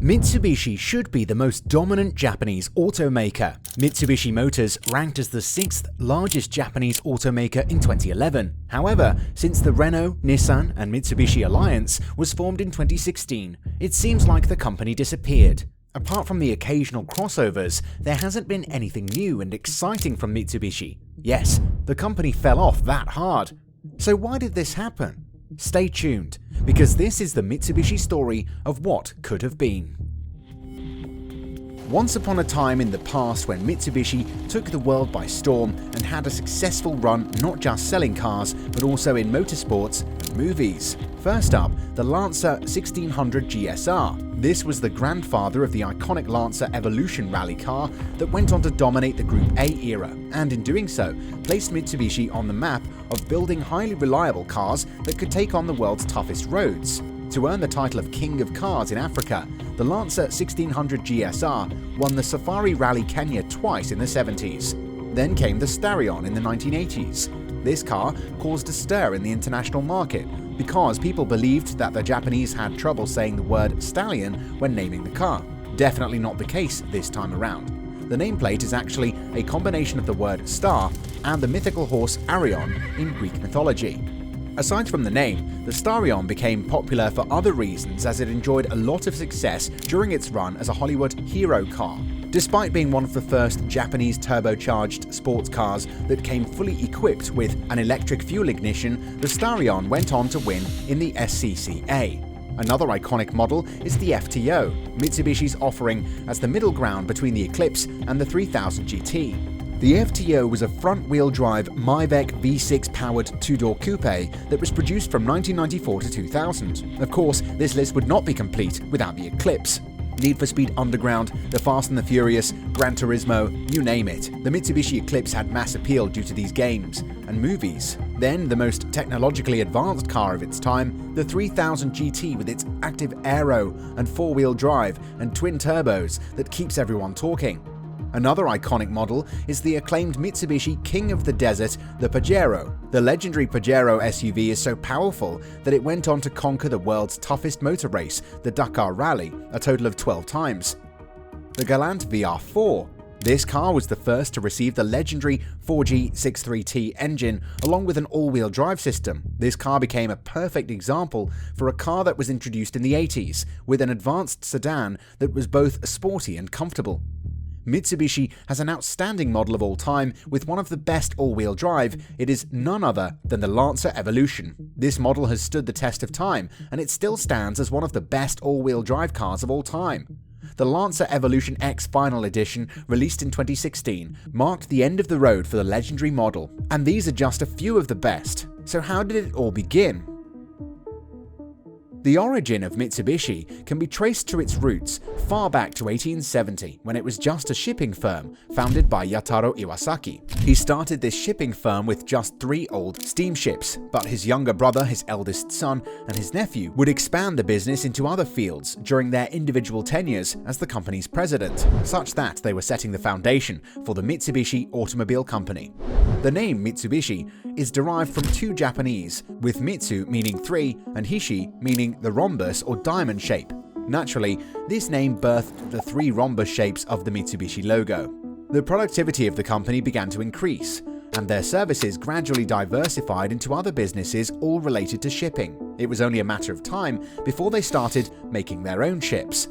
Mitsubishi should be the most dominant Japanese automaker. Mitsubishi Motors ranked as the 6th largest Japanese automaker in 2011. However, since the Renault, Nissan and Mitsubishi alliance was formed in 2016, it seems like the company disappeared. Apart from the occasional crossovers, there hasn't been anything new and exciting from Mitsubishi. Yes, the company fell off that hard. So why did this happen? Stay tuned, because this is the Mitsubishi story of what could have been. Once upon a time in the past when Mitsubishi took the world by storm and had a successful run not just selling cars but also in motorsports and movies. First up, the Lancer 1600 GSR. This was the grandfather of the iconic Lancer Evolution rally car that went on to dominate the Group A era, and in doing so, placed Mitsubishi on the map of building highly reliable cars that could take on the world's toughest roads. To earn the title of King of Cars in Africa, the Lancer 1600 GSR won the Safari Rally Kenya twice in the 70s. Then came the Starion in the 1980s. This car caused a stir in the international market because people believed that the Japanese had trouble saying the word stallion when naming the car. Definitely not the case this time around. The nameplate is actually a combination of the word star and the mythical horse Arion in Greek mythology. Aside from the name, the Starion became popular for other reasons as it enjoyed a lot of success during its run as a Hollywood hero car. Despite being one of the first Japanese turbocharged sports cars that came fully equipped with an electric fuel ignition, the Starion went on to win in the SCCA. Another iconic model is the FTO, Mitsubishi's offering as the middle ground between the Eclipse and the 3000 GT. The FTO was a front-wheel drive Maybach V6 powered two-door coupe that was produced from 1994 to 2000. Of course, this list would not be complete without the Eclipse. Need for Speed Underground, The Fast and the Furious, Gran Turismo, you name it. The Mitsubishi Eclipse had mass appeal due to these games and movies. Then, the most technologically advanced car of its time, the 3000 GT with its active aero and four-wheel drive and twin turbos that keeps everyone talking. Another iconic model is the acclaimed Mitsubishi King of the Desert, the Pajero. The legendary Pajero SUV is so powerful that it went on to conquer the world's toughest motor race, the Dakar Rally, a total of 12 times. The Galant VR4. This car was the first to receive the legendary 4G63T engine along with an all-wheel drive system. This car became a perfect example for a car that was introduced in the 80s, with an advanced sedan that was both sporty and comfortable. Mitsubishi has an outstanding model of all time with one of the best all-wheel drive. It is none other than the Lancer Evolution. This model has stood the test of time, and it still stands as one of the best all-wheel drive cars of all time. The Lancer Evolution X Final Edition, released in 2016, marked the end of the road for the legendary model, and these are just a few of the best. So how did it all begin? The origin of Mitsubishi can be traced to its roots far back to 1870, when it was just a shipping firm founded by Yataro Iwasaki. He started this shipping firm with just 3 old steamships, but his younger brother, his eldest son, and his nephew would expand the business into other fields during their individual tenures as the company's president, such that they were setting the foundation for the Mitsubishi Automobile Company. The name Mitsubishi is derived from 2 Japanese, with Mitsu meaning 3 and Hishi meaning the rhombus or diamond shape. Naturally, this name birthed the 3 rhombus shapes of the Mitsubishi logo. The productivity of the company began to increase, and their services gradually diversified into other businesses all related to shipping. It was only a matter of time before they started making their own ships.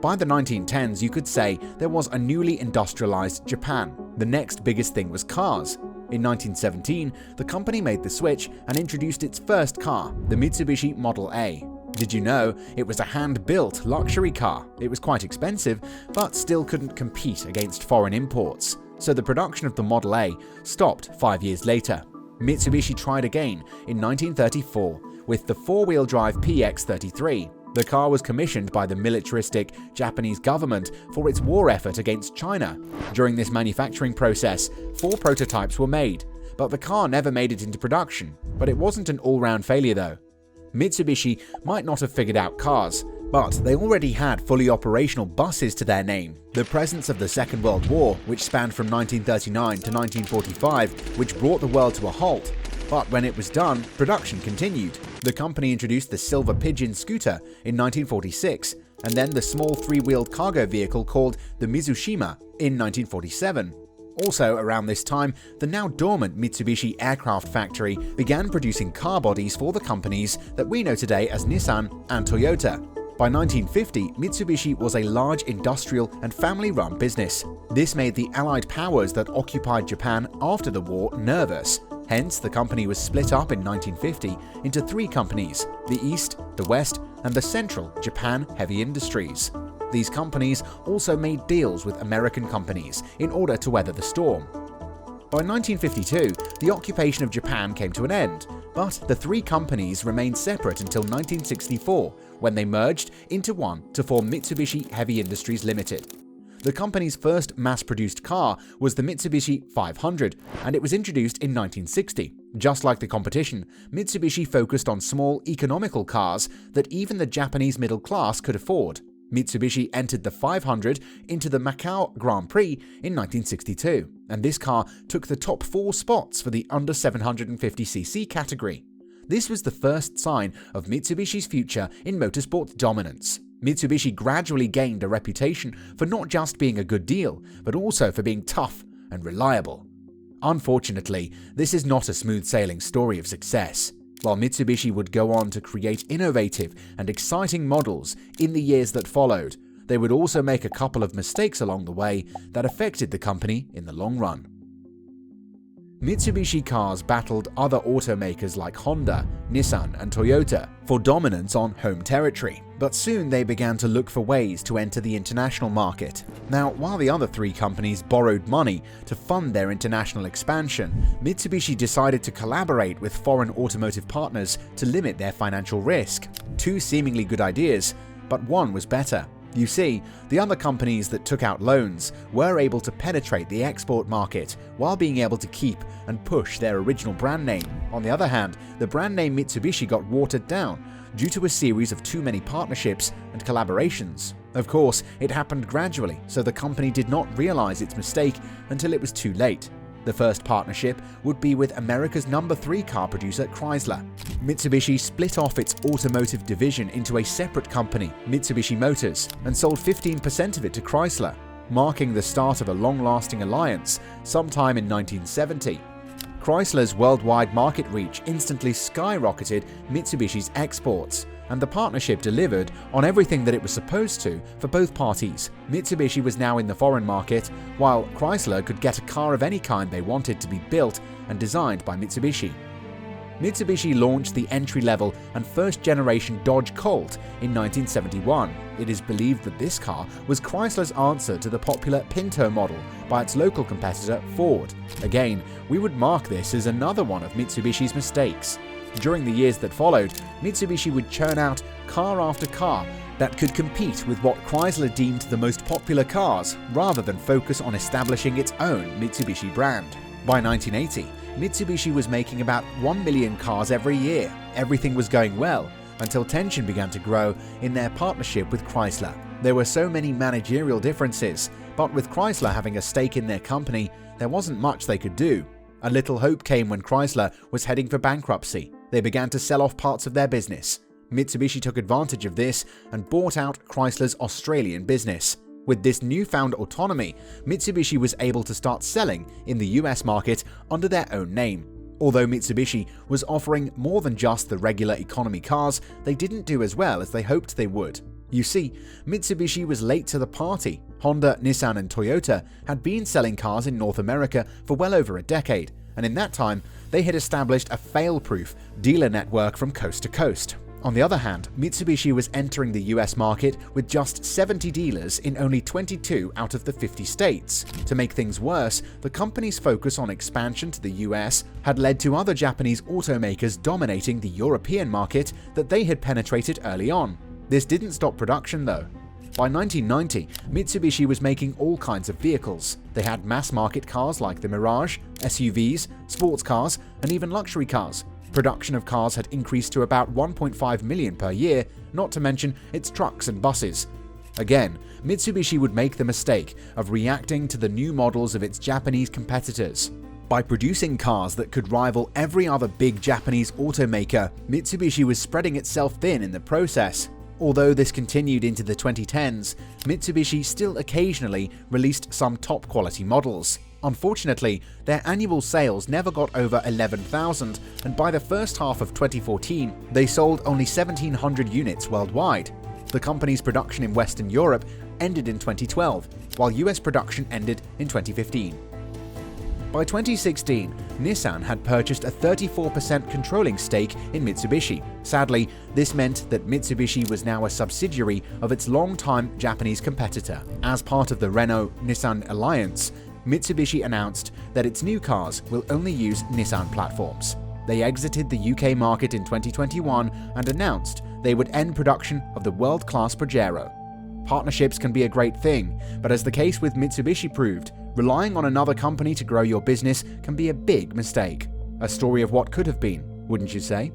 By the 1910s, you could say there was a newly industrialized Japan. The next biggest thing was cars. In 1917, the company made the switch and introduced its first car, the Mitsubishi Model A. Did you know it was a hand-built luxury car? It was quite expensive, but still couldn't compete against foreign imports. So the production of the Model A stopped 5 years later. Mitsubishi tried again in 1934 with the four-wheel drive PX33. The car was commissioned by the militaristic Japanese government for its war effort against China. During this manufacturing process, 4 prototypes were made, but the car never made it into production. But it wasn't an all-round failure though. Mitsubishi might not have figured out cars, but they already had fully operational buses to their name. The presence of the Second World War, which spanned from 1939 to 1945, which brought the world to a halt. But when it was done, production continued. The company introduced the Silver Pigeon scooter in 1946, and then the small three-wheeled cargo vehicle called the Mitsubishi in 1947. Also around this time, the now dormant Mitsubishi aircraft factory began producing car bodies for the companies that we know today as Nissan and Toyota. By 1950, Mitsubishi was a large industrial and family-run business. This made the Allied powers that occupied Japan after the war nervous. Hence, the company was split up in 1950 into three companies: the East, the West, and the Central Japan Heavy Industries. These companies also made deals with American companies in order to weather the storm. By 1952, the occupation of Japan came to an end, but the three companies remained separate until 1964, when they merged into one to form Mitsubishi Heavy Industries Limited. The company's first mass-produced car was the Mitsubishi 500, and it was introduced in 1960. Just like the competition, Mitsubishi focused on small, economical cars that even the Japanese middle class could afford. Mitsubishi entered the 500 into the Macau Grand Prix in 1962, and this car took the top 4 spots for the under 750cc category. This was the first sign of Mitsubishi's future in motorsport dominance. Mitsubishi gradually gained a reputation for not just being a good deal, but also for being tough and reliable. Unfortunately, this is not a smooth-sailing story of success. While Mitsubishi would go on to create innovative and exciting models in the years that followed, they would also make a couple of mistakes along the way that affected the company in the long run. Mitsubishi cars battled other automakers like Honda, Nissan, and Toyota for dominance on home territory, but soon they began to look for ways to enter the international market. Now, while the other three companies borrowed money to fund their international expansion, Mitsubishi decided to collaborate with foreign automotive partners to limit their financial risk. Two seemingly good ideas, but one was better. You see, the other companies that took out loans were able to penetrate the export market while being able to keep and push their original brand name. On the other hand, the brand name Mitsubishi got watered down due to a series of too many partnerships and collaborations. Of course, it happened gradually, so the company did not realize its mistake until it was too late. The first partnership would be with America's number 3 car producer Chrysler. Mitsubishi split off its automotive division into a separate company, Mitsubishi Motors, and sold 15% of it to Chrysler, marking the start of a long-lasting alliance sometime in 1970. Chrysler's worldwide market reach instantly skyrocketed Mitsubishi's exports, and the partnership delivered on everything that it was supposed to for both parties. Mitsubishi was now in the foreign market, while Chrysler could get a car of any kind they wanted to be built and designed by Mitsubishi. Mitsubishi launched the entry-level and first-generation Dodge Colt in 1971. It is believed that this car was Chrysler's answer to the popular Pinto model by its local competitor Ford. Again, we would mark this as another one of Mitsubishi's mistakes. During the years that followed, Mitsubishi would churn out car after car that could compete with what Chrysler deemed the most popular cars, rather than focus on establishing its own Mitsubishi brand. By 1980, Mitsubishi was making about 1 million cars every year. Everything was going well, until tension began to grow in their partnership with Chrysler. There were so many managerial differences, but with Chrysler having a stake in their company, there wasn't much they could do. A little hope came when Chrysler was heading for bankruptcy. They began to sell off parts of their business. Mitsubishi took advantage of this and bought out Chrysler's Australian business. With this newfound autonomy, Mitsubishi was able to start selling in the US market under their own name. Although Mitsubishi was offering more than just the regular economy cars, they didn't do as well as they hoped they would. You see, Mitsubishi was late to the party. Honda, Nissan, and Toyota had been selling cars in North America for well over a decade, and in that time, they had established a fail-proof dealer network from coast to coast. On the other hand, Mitsubishi was entering the US market with just 70 dealers in only 22 out of the 50 states. To make things worse, the company's focus on expansion to the US had led to other Japanese automakers dominating the European market that they had penetrated early on. This didn't stop production though. By 1990, Mitsubishi was making all kinds of vehicles. They had mass-market cars like the Mirage, SUVs, sports cars, and even luxury cars. Production of cars had increased to about 1.5 million per year, not to mention its trucks and buses. Again, Mitsubishi would make the mistake of reacting to the new models of its Japanese competitors. By producing cars that could rival every other big Japanese automaker, Mitsubishi was spreading itself thin in the process. Although this continued into the 2010s, Mitsubishi still occasionally released some top-quality models. Unfortunately, their annual sales never got over 11,000, and by the first half of 2014, they sold only 1,700 units worldwide. The company's production in Western Europe ended in 2012, while US production ended in 2015. By 2016, Nissan had purchased a 34% controlling stake in Mitsubishi. Sadly, this meant that Mitsubishi was now a subsidiary of its longtime Japanese competitor. As part of the Renault-Nissan alliance, Mitsubishi announced that its new cars will only use Nissan platforms. They exited the UK market in 2021 and announced they would end production of the world-class Pajero. Partnerships can be a great thing, but as the case with Mitsubishi proved, relying on another company to grow your business can be a big mistake. A story of what could have been, wouldn't you say?